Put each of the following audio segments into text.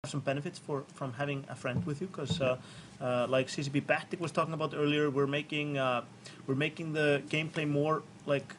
some benefits from having a friend with you, because like CCP Batic was talking about earlier, we're making the gameplay more like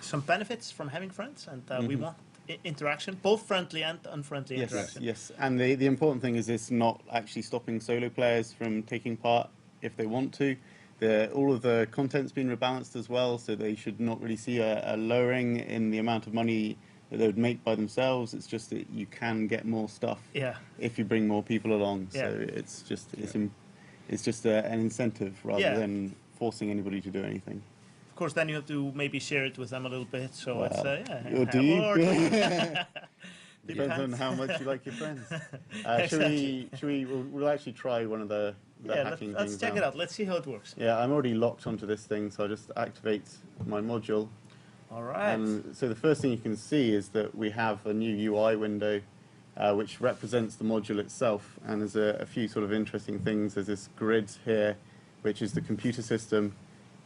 some benefits from having friends, and we want interaction, both friendly and unfriendly interaction. Yes, and the important thing is it's not actually stopping solo players from taking part if they want to. All of the content's been rebalanced as well, so they should not really see a lowering in the amount of money that they would make by themselves. It's just that you can get more stuff if you bring more people along. So it's just an incentive rather than forcing anybody to do anything. Of course, then you have to maybe share it with them a little bit. So well, it's do you? Depends on how much you like your friends. Exactly. We'll actually try one of the hacking things. Let's check it out. Let's see how it works. Yeah, I'm already locked onto this thing, so I'll just activate my module. All right. And so the first thing you can see is that we have a new UI window which represents the module itself, and there's a few sort of interesting things. There's this grid here, which is the computer system,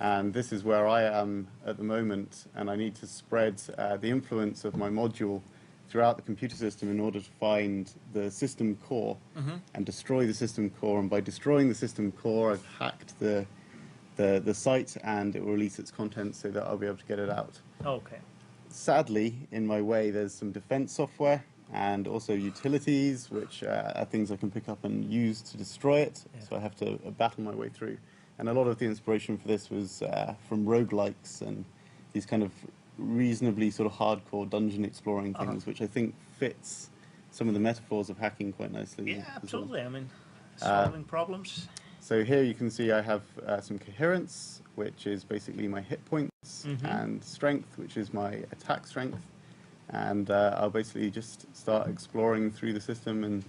and this is where I am at the moment, and I need to spread the influence of my module throughout the computer system in order to find the system core and destroy the system core. And by destroying the system core, I've hacked the site, and it will release its content so that I'll be able to get it out. Okay. Sadly, in my way, there's some defense software and also utilities, which are things I can pick up and use to destroy it. So I have to battle my way through. And a lot of the inspiration for this was from roguelikes and these kind of reasonably sort of hardcore dungeon exploring things, which I think fits some of the metaphors of hacking quite nicely. Yeah, absolutely. I mean, solving problems. So here you can see I have some coherence, which is basically my hit points, and strength, which is my attack strength. And I'll basically just start exploring through the system and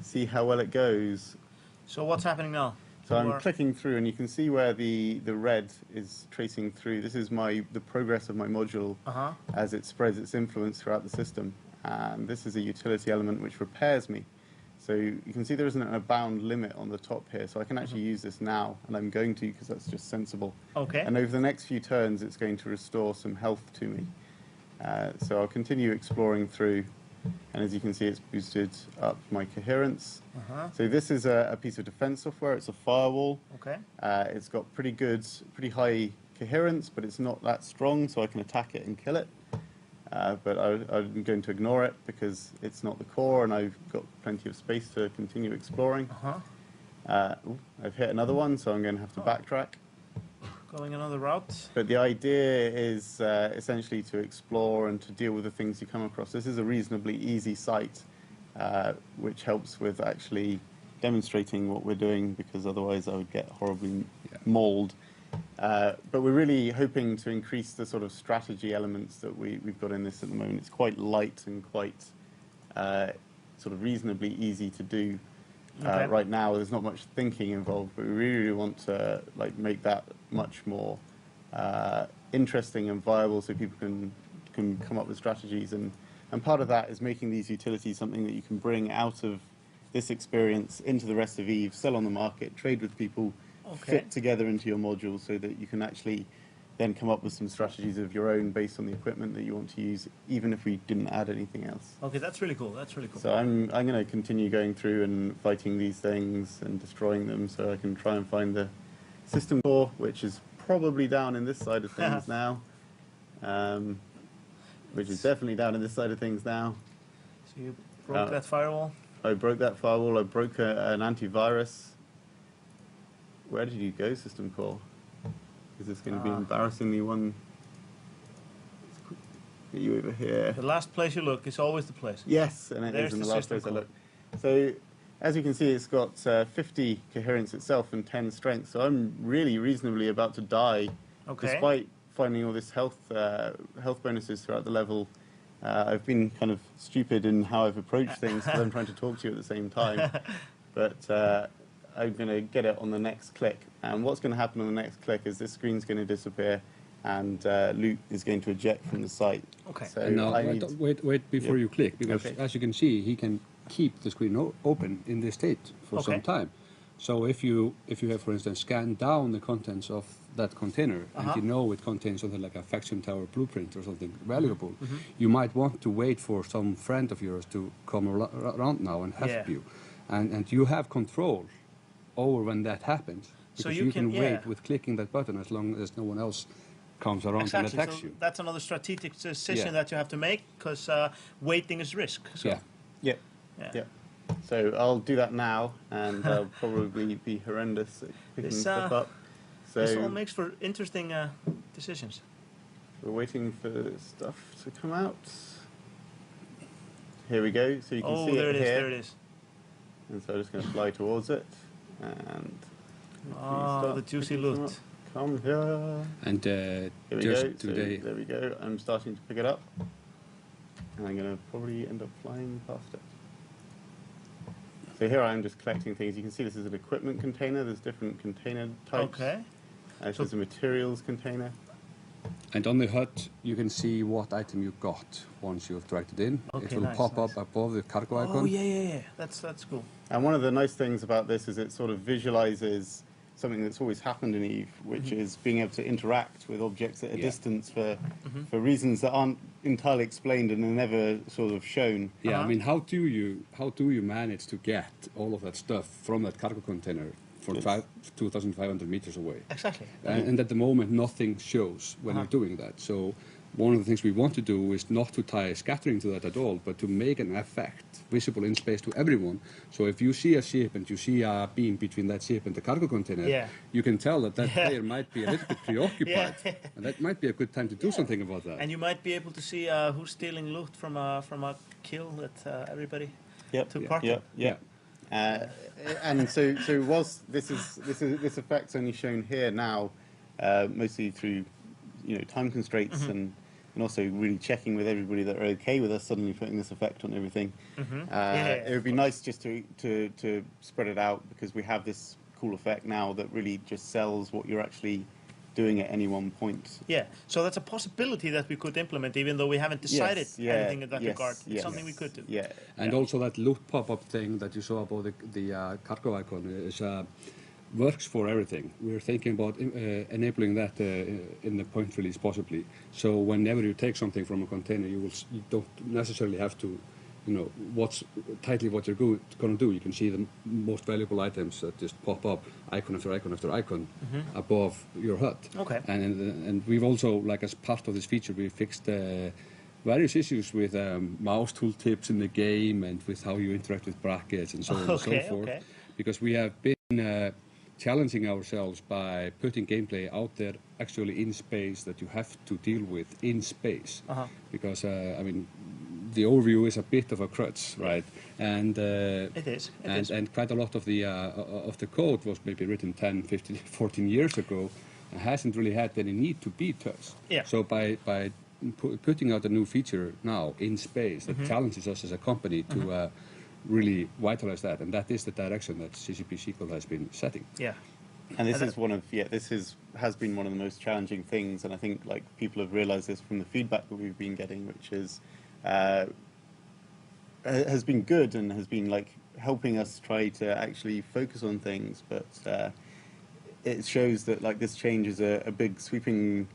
see how well it goes. So what's happening now? So I'm clicking through, and you can see where the red is tracing through. This is the progress of my module as it spreads its influence throughout the system. And this is a utility element which repairs me. So you can see there isn't a bound limit on the top here, so I can actually use this now, and I'm going to because that's just sensible. Okay. And over the next few turns, it's going to restore some health to me. So I'll continue exploring through, and as you can see, it's boosted up my coherence. So this is a piece of defense software. It's a firewall. Okay. It's got pretty high coherence, but it's not that strong, so I can attack it and kill it. But I'm going to ignore it because it's not the core, and I've got plenty of space to continue exploring. I've hit another one, so I'm going to have to backtrack. Going another route. But the idea is essentially to explore and to deal with the things you come across. This is a reasonably easy site, which helps with actually demonstrating what we're doing, because otherwise I would get horribly mauled. But we're really hoping to increase the sort of strategy elements that we've got in this at the moment. It's quite light and quite sort of reasonably easy to do right now. There's not much thinking involved, but we really want to make that much more interesting and viable, so people can come up with strategies. And part of that is making these utilities something that you can bring out of this experience into the rest of EVE, sell on the market, trade with people, fit together into your module, so that you can actually then come up with some strategies of your own based on the equipment that you want to use, even if we didn't add anything else. Okay, that's really cool. That's really cool. So I'm going to continue going through and fighting these things and destroying them, so I can try and find the system core, which is probably down in this side of things now, which is definitely down in this side of things now. So you broke that firewall? I broke that firewall. I broke an antivirus. Where did you go, system core? Is this going to be embarrassingly one? Get you over here. The last place you look is always the place. Yes, and it is in the last place I look. So, as you can see, it's got 50 coherence itself and 10 strength. So I'm really reasonably about to die, despite finding all this health bonuses throughout the level. I've been kind of stupid in how I've approached things because I'm trying to talk to you at the same time. But I'm going to get it on the next click. And what's going to happen on the next click is this screen's going to disappear, and loot is going to eject from the site. Okay. So now, wait before you click, because as you can see, he can keep the screen open in this state for some time. So if you have, for instance, scanned down the contents of that container and you know it contains something like a faction tower blueprint or something valuable, you might want to wait for some friend of yours to come around now and help you. And you have control over when that happens. So Because you can wait with clicking that button as long as no one else comes around and attacks you. That's another strategic decision that you have to make, because waiting is risk. So. Yeah. So I'll do that now, and I'll probably be horrendous at picking stuff up. So this all makes for interesting decisions. We're waiting for stuff to come out. Here we go. So you can see it here. There it is. And so I'm just going to fly towards it, and the juicy loot. Come here. And here we just go. today, So there we go. I'm starting to pick it up, and I'm going to probably end up flying past it. So here I am just collecting things. You can see this is an equipment container. There's different container types. Okay. This is a materials container. And on the HUD, you can see what item you got once you have dragged it in. Okay, it will pop up above the cargo icon. Oh, yeah. That's cool. And one of the nice things about this is it sort of visualizes something that's always happened in EVE, which is being able to interact with objects at a distance for reasons that aren't entirely explained and are never sort of shown. Yeah, I mean, how do you manage to get all of that stuff from that cargo container from 2,500 meters away? Exactly. And at the moment, nothing shows when you're doing that. So one of the things we want to do is not to tie scattering to that at all, but to make an effect visible in space to everyone. So if you see a ship and you see a beam between that ship and the cargo container, you can tell that player might be a little bit preoccupied. And that might be a good time to do something about that. And you might be able to see who's stealing loot from a kill that everybody took part in. And so was this effect's only shown here now, mostly through time constraints and also really checking with everybody that are okay with us suddenly putting this effect on everything. It would be nice just to spread it out, because we have this cool effect now that really just sells what you're actually doing at any one point. Yeah, so that's a possibility that we could implement, even though we haven't decided anything in that regard. It's something we could do. And also that loot pop-up thing that you saw about the cargo icon is works for everything. We're thinking about enabling that in the point release possibly. So whenever you take something from a container, you don't necessarily have to, what you're going to do. You can see the most valuable items that just pop up, icon after icon after icon, above your HUD. Okay. And we've also, like as part of this feature, we fixed various issues with mouse tooltips in the game and with how you interact with brackets and so on and so forth. Because we have been challenging ourselves by putting gameplay out there actually in space that you have to deal with in space. Because, the overview is a bit of a crutch, right? And it is. And quite a lot of the code was maybe written 10, 15, 14 years ago and hasn't really had any need to be touched. So by putting out a new feature now in space that challenges us as a company to really vitalize that, and that is the direction that CCP SQL has been setting. And this has been one of the most challenging things, and I think people have realized this from the feedback that we've been getting, which is has been good and has been helping us try to actually focus on things, but it shows that this change is a big sweeping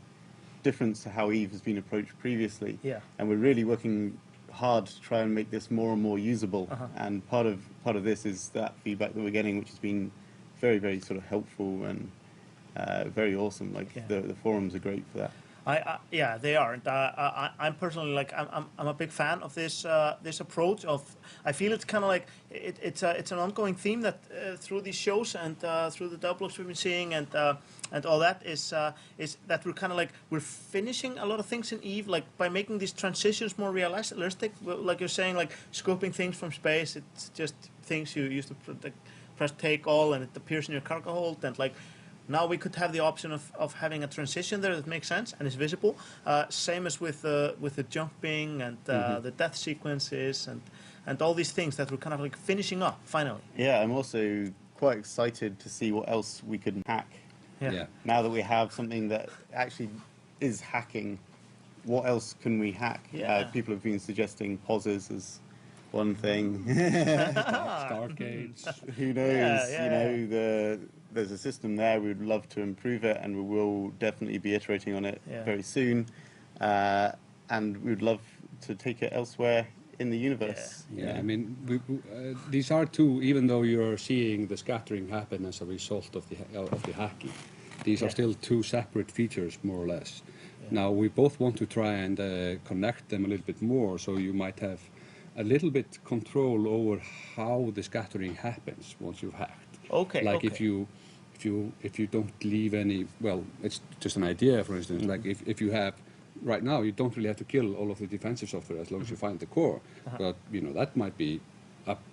difference to how EVE has been approached previously. And we're really working hard to try and make this more and more usable. And part of this is that feedback that we're getting, which has been very, very sort of helpful and very awesome. The forums are great for that. They are. And I'm personally I'm a big fan of this this approach of. I feel it's kind of it's an ongoing theme that through these shows and through the developers we've been seeing and all that is that we're kind of we're finishing a lot of things in EVE by making these transitions more realistic. Like you're saying, scoping things from space. It's just things you used to press take all and it appears in your cargo hold and now we could have the option of having a transition there that makes sense and is visible. Same as with the jumping and the death sequences and all these things that we're kind of finishing up finally. Yeah, I'm also quite excited to see what else we can hack. Now that we have something that actually is hacking, what else can we hack? People have been suggesting pauses as one thing. Stargates. Who knows? There's a system there. We would love to improve it, and we will definitely be iterating on it very soon. And we would love to take it elsewhere in the universe. Yeah, I mean, these are two. Even though you're seeing the scattering happen as a result of the hacking, these are still two separate features, more or less. Now, we both want to try and connect them a little bit more, so you might have a little bit control over how the scattering happens once you've hacked. Okay. Like if you don't leave any, well, it's just an idea, for instance. Like if you have, right now, you don't really have to kill all of the defensive software as long as you find the core. But that might be,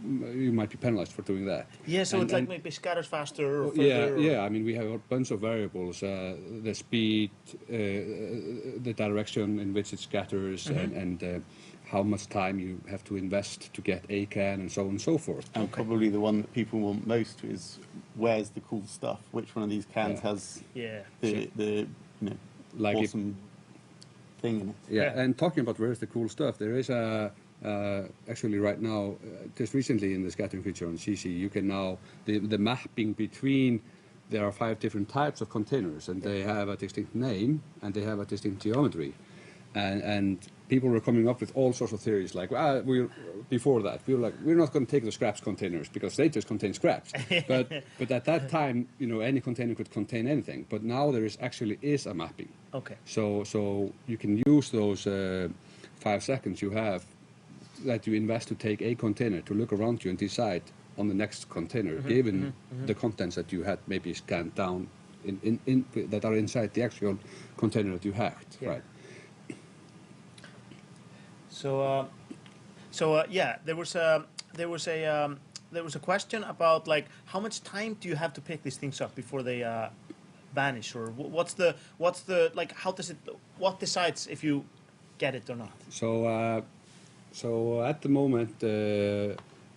you might be penalized for doing that. Yeah, so it maybe scatters faster or further. Yeah. I mean, we have a bunch of variables: the speed, the direction in which it scatters, and how much time you have to invest to get a can, and so on and so forth. And probably the one that people want most is where's the cool stuff? Which one of these cans has the like awesome thing in it? Yeah, and talking about where's the cool stuff, there is actually right now, just recently in the scattering feature on CC, you can now, the mapping between, there are 5 different types of containers, and they have a distinct name, and they have a distinct geometry. And people were coming up with all sorts of theories, like, before that, we were like, we're not going to take the scraps containers, because they just contain scraps. But at that time, any container could contain anything. But now there actually is a mapping. Okay. So you can use those 5 seconds you have that you invest to take a container to look around you and decide on the next container, given the contents that you had maybe scanned down in that are inside the actual container that you hacked, right? So, there was a question about like how much time do you have to pick these things up before they vanish, or what's the like how does it, what decides if you get it or not? So at the moment,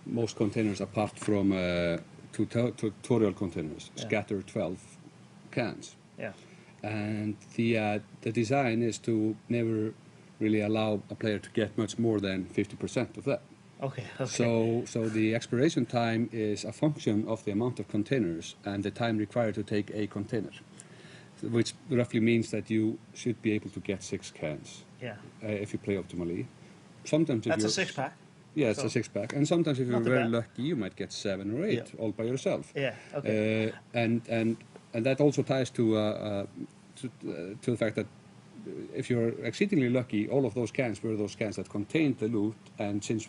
most containers, apart from tutorial containers, scatter 12 cans. Yeah. And the design is to never really allow a player to get much more than 50% of that. Okay. So the expiration time is a function of the amount of containers and the time required to take a container, which roughly means that you should be able to get 6 cans. Yeah. If you play optimally. Sometimes that's a 6-pack. Yeah, it's a 6-pack, and sometimes if you're very lucky, you might get 7 or 8 all by yourself. Yeah. Okay. And that also ties to the fact that if you're exceedingly lucky, all of those cans were those cans that contained the loot, and since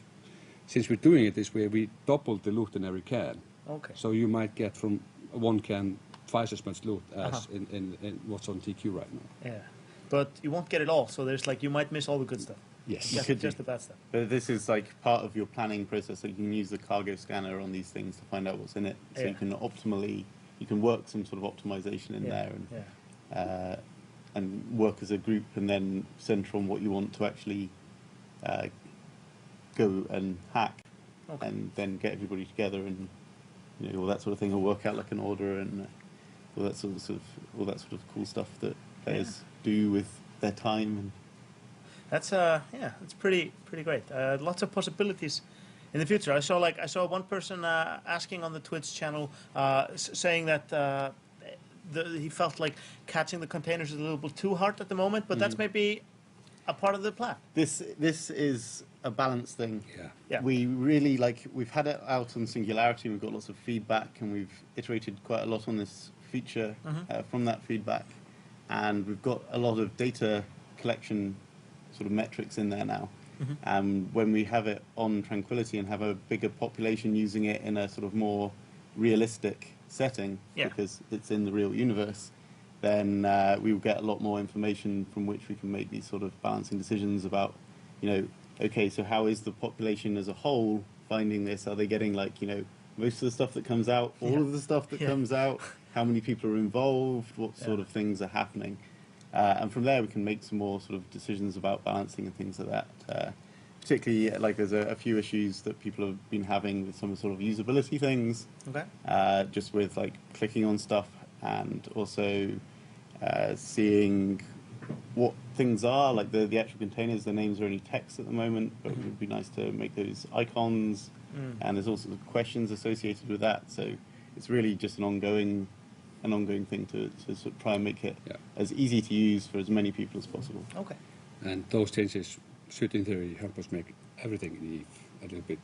we're doing it this way, we doubled the loot in every can. Okay. So you might get from one can twice as much loot as in what's on TQ right now. Yeah, but you won't get it all. So there's you might miss all the good stuff. Yes. Just the bad stuff. But this is part of your planning process. So you can use the cargo scanner on these things to find out what's in it. So you can you can work some sort of optimization in there and work as a group, and then center on what you want to actually go and hack, and then get everybody together, and all that sort of thing will work out like an order, and all that sort of cool stuff that players do with their time. And that's it's pretty great. Lots of possibilities in the future. I saw one person asking on the Twitch channel saying that he felt like catching the containers is a little bit too hard at the moment, but that's maybe a part of the plan. This is a balance thing. Yeah. We really we've had it out on Singularity, and we've got lots of feedback, and we've iterated quite a lot on this feature from that feedback, and we've got a lot of data collection sort of metrics in there now. When we have it on Tranquility and have a bigger population using it in a sort of more realistic setting, because it's in the real universe, then we will get a lot more information from which we can make these sort of balancing decisions about, okay, so how is the population as a whole finding this? Are they getting most of the stuff that comes out, all of the stuff that comes out? How many people are involved? What sort of things are happening? And from there, we can make some more sort of decisions about balancing and things like that. Particularly, there's a few issues that people have been having with some sort of usability things. Okay. Just with clicking on stuff, and also seeing what things are, like the actual containers. The names are only text at the moment, but it would be nice to make those icons. And there's also questions associated with that. So it's really just an ongoing thing to sort of try and make it as easy to use for as many people as possible. Okay. And those changes should, in theory, help us make everything in Eve a little bit